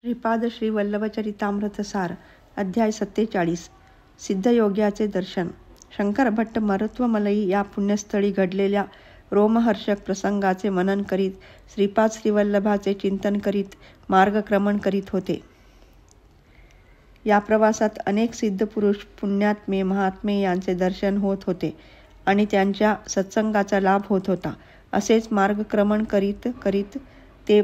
श्रीपाद श्री वल्लभचरितामृत सार अध्याय 47 सिद्धयोग्याचे दर्शन. शंकर भट्ट मरुत्वमलई या पुण्यस्थळी घडलेल्या रोमहर्षक प्रसंगाचे मनन करीत श्रीपाद श्रीवल्लभाचे चिंतन करीत मार्गक्रमण करीत होते. या प्रवासात अनेक सिद्ध पुरुष, पुण्यात्मे, महात्मे यांचे दर्शन होत होते आणि त्यांच्या सत्संगाचा लाभ होत होता. असेच मार्गक्रमण करीत करीत ते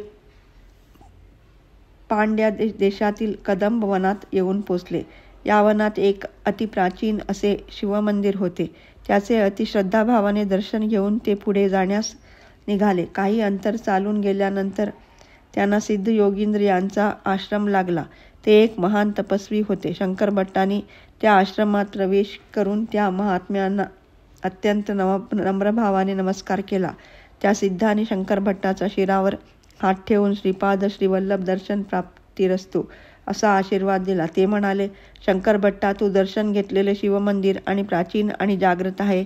पांड्या देशातील कदंब वनात येऊन पोचले. या वनात एक अतिप्राचीन असे शिवमंदिर होते. त्याचे अतिश्रद्धाभावाने दर्शन घेऊन ते पुढे जाण्यास निघाले. काही अंतर चालून गेल्यानंतर त्यांना सिद्ध योगींद्र यांचा आश्रम लागला. ते एक महान तपस्वी होते. शंकर भट्टांनी त्या आश्रमात प्रवेश करून त्या महात्म्यांना अत्यंत नम्रभावाने नमस्कार केला. त्या सिद्धांनी शंकर भट्टाच्या शिरावर हात ठेवून श्रीपाद श्रीवल्लभ दर्शन प्राप्तिरस्तु असा आशीर्वाद दिला. ते म्हणाले, शंकर भट्टा, तू दर्शन घेतलेले शिवमंदिर आणि प्राचीन आणि जागृत आहे.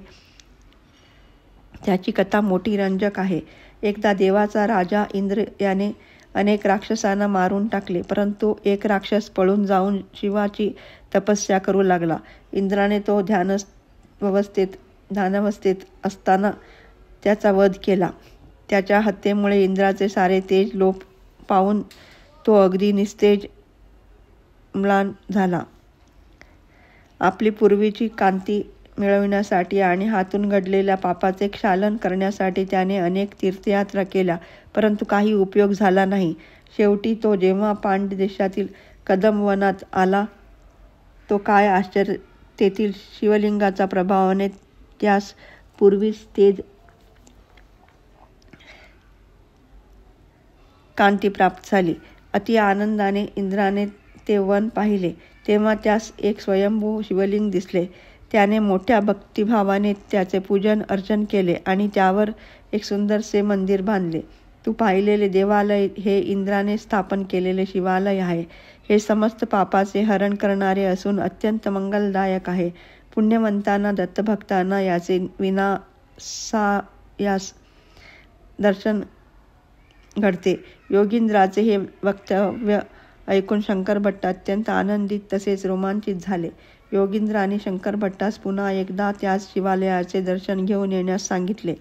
त्याची कथा मोठी रंजक आहे. एकदा देवाचा राजा इंद्र याने अनेक राक्षसांना मारून टाकले, परंतु एक राक्षस पळून जाऊन शिवाची तपस्या करू लागला. इंद्राने तो ध्यानावस्थेत असताना त्याचा वध केला. त्याच्या हत्येमुळे इंद्राचे सारे तेज लोप पावून तो अगदी निस्तेज म्लान झाला. आपली पूर्वीची कांती मिळविण्यासाठी आणि हातून घडलेल्या पापाचे क्षालन करण्यासाठी त्याने अनेक तीर्थयात्रा केल्या, परंतु काही उपयोग झाला नाही. शेवटी तो जेव्हा पांड्य देशातील कदंब वनात आला, तो काय आश्चर्य, तेथील शिवलिंगाच्या प्रभावाने त्यास पूर्वीच तेज कांती प्राप्त झाली. अति आनंदाने इंद्राने ते वन पाहिले, तेव्हा त्यास एक स्वयंभू शिवलिंग दिसले. त्याने मोठ्या भक्तिभावाने त्याचे पूजन अर्चन केले आणि त्यावर एक सुंदरसे मंदिर बांधले. तू पाहिलेले देवालय हे इंद्राने स्थापन केलेले शिवालय आहे. हे समस्त पापाचे हरण करणारे असून अत्यंत मंगलदायक आहे. पुण्यवंतांना, दत्तभक्तांना याचे विनासायास दर्शन घडते. योगींद्राचे हे वक्तव्य ऐकून शंकर भट्ट अत्यंत आनंदित तसेच रोमांचित झाले. योगींद्राने शंकर भट्टास पुन्हा एकदा त्याच शिवालयाचे दर्शन घेऊन येण्यास सांगितले.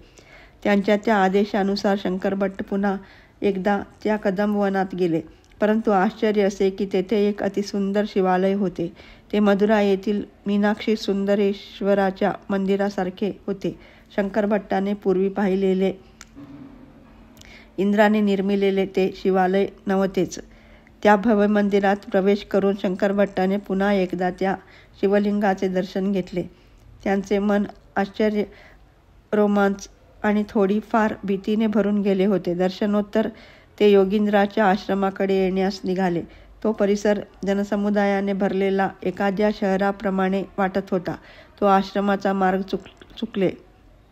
त्यांच्या त्या आदेशानुसार शंकर भट्ट पुन्हा एकदा त्या कदंब वनात गेले. परंतु आश्चर्य असे की तेथे एक अतिसुंदर शिवालय होते. ते मदुरा येथील मीनाक्षी सुंदरेश्वराच्या मंदिरासारखे होते. शंकर भट्टाने पूर्वी पाहिलेले इंद्राने निर्मिलेले ते शिवालय नव्हतेच. त्या भव्य मंदिरात प्रवेश करून शंकर भट्टाने पुन्हा एकदा त्या शिवलिंगाचे दर्शन घेतले. त्यांचे मन आश्चर्य, रोमांच आणि थोडीफार भीतीने भरून गेले होते. दर्शनोत्तर ते योगींद्राच्या आश्रमाकडे येण्यास निघाले. तो परिसर जनसमुदायाने भरलेला एखाद्या शहराप्रमाणे वाटत होता.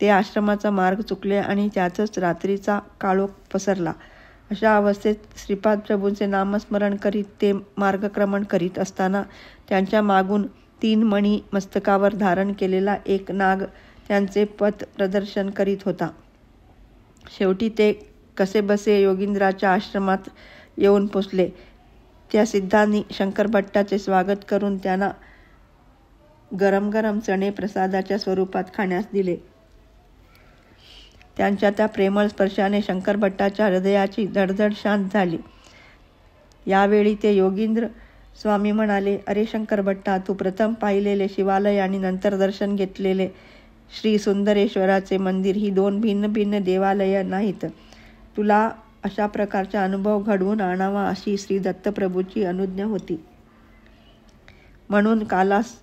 ते आश्रमाचा मार्ग चुकले आणि त्यातच रात्रीचा काळोख पसरला. अशा अवस्थेत श्रीपाद प्रभूंचे नामस्मरण करीत ते मार्गक्रमण करीत असताना त्यांच्या मागून 3 मणी मस्तकावर धारण केलेला एक नाग त्यांचे पथ प्रदर्शन करीत होता. शेवटी ते कसेबसे योगींद्राच्या आश्रमात येऊन पोचले. त्या सिद्धांनी शंकर भट्टाचे स्वागत करून त्यांना गरम गरम चणे प्रसादाच्या स्वरूपात खाण्यास दिले. त्यांच्या त्या प्रेमळ स्पर्शाने शंकर भट्टाच्या हृदयाची धडधड शांत झाली. यावेळी ते योगींद्र स्वामी म्हणाले, अरे शंकर भट्टा, तू प्रथम पाहिलेले शिवालय आणि नंतर दर्शन घेतलेले श्री सुंदरेश्वराचे मंदिर ही 2 भिन्न भिन्न देवालय नाहीत. तुला अशा प्रकारचा अनुभव घडवून आणावा अशी श्री दत्तप्रभूची अनुज्ञा होती. म्हणून कालास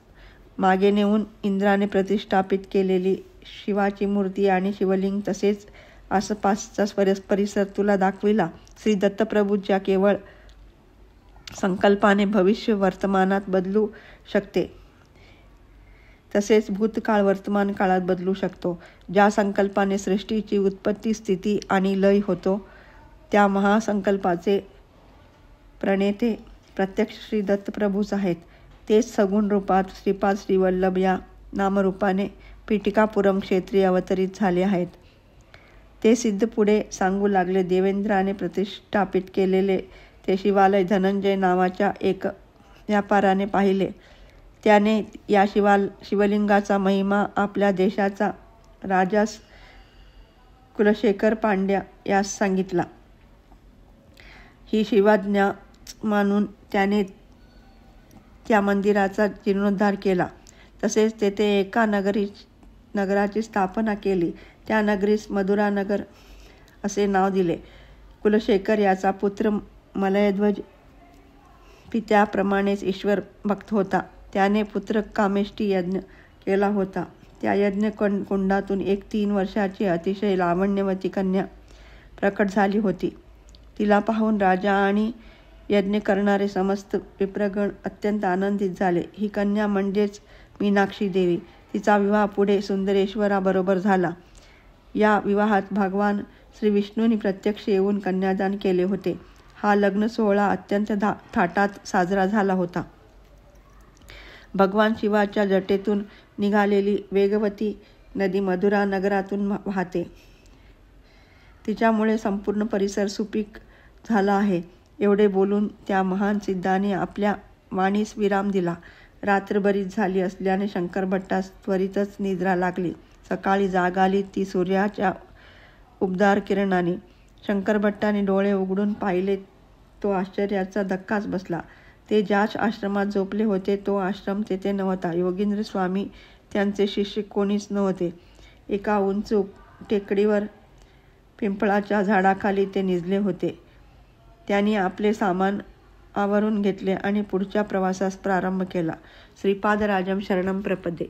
मागे नेऊन इंद्राने प्रतिष्ठापित केलेली शिवाची मूर्ती आणि शिवलिंग तसेच आसपासचा परिसर तुला दाखविला. श्री दत्तप्रभूच्या केवळ संकल्पाने भविष्य वर्तमानात बदलू शकते, तसेच भूतकाळ वर्तमान काळात बदलू शकतो. ज्या संकल्पाने सृष्टीची उत्पत्ती, स्थिती आणि लय होतो, त्या महासंकल्पाचे प्रणेते प्रत्यक्ष श्री दत्तप्रभूच आहेत. तेच सगुण रूपात श्रीपाद श्रीवल्लभ या नामरूपाने पीठिकापुरम क्षेत्री अवतरित झाले आहेत. ते सिद्ध पुढे सांगू लागले, देवेंद्राने प्रतिष्ठापित केलेले ते शिवालय धनंजय नावाच्या एक व्यापाऱ्याने पाहिले. त्याने या शिवलिंगाचा महिमा आपल्या देशाचा राजास कुलशेखर पांड्या यास सांगितला. ही शिवाज्ञा मानून त्याने त्या मंदिराचा जीर्णोद्धार केला. तसेच तेथे एका नगराची स्थापना केली. त्या नगरीस मधुरानगर असे नाव दिले. कुलशेखर याचा पुत्र मलयध्वज पित्याप्रमाणेच ईश्वर भक्त होता. त्याने पुत्र कामेष्टी यज्ञ केला होता. त्या यज्ञ कुंडातून एक 3 वर्षाची अतिशय लावण्यवती कन्या प्रकट झाली होती. तिला पाहून राजा आणि यज्ञ करणारे समस्त विप्रगण अत्यंत आनंदित झाले. ही कन्या म्हणजेच मीनाक्षी देवी. तिचा विवाह पुढे सुंदरेश्वराबरोबर झाला. या विवाहात भगवान श्री विष्णूंनी प्रत्यक्ष येऊन कन्यादान केले होते. हा लग्न सोहळा अत्यंत थाटात साजरा झाला होता. भगवान शिवाच्या जटेतून निघालेली वेगवती नदी मधुरा नगरातून वाहते. तिच्यामुळे संपूर्ण परिसर सुपीक झाला आहे. एवढे बोलून त्या महान सिद्धाने आपल्या वाणीस विराम दिला. रात्र बरीच झाली असल्याने शंकरभट्टास त्वरितच निद्रा लागली. सकाळी जाग आली ती सूर्याच्या उबदार किरणाने. शंकरभट्टाने डोळे उघडून पाहिले तो आश्चर्याचा धक्काच बसला. ते ज्याच आश्रमात झोपले होते तो आश्रम तेथे नव्हता. योगींद्र स्वामी त्यांचे शिष्य कोणीच नव्हते. एका उंच टेकडीवर पिंपळाच्या झाडाखाली ते निजले होते. त्यांनी आपले सामान आवरून घेतले आणि पुढच्या प्रवासास प्रारंभ केला. श्रीपादराजम शरणम प्रपदे.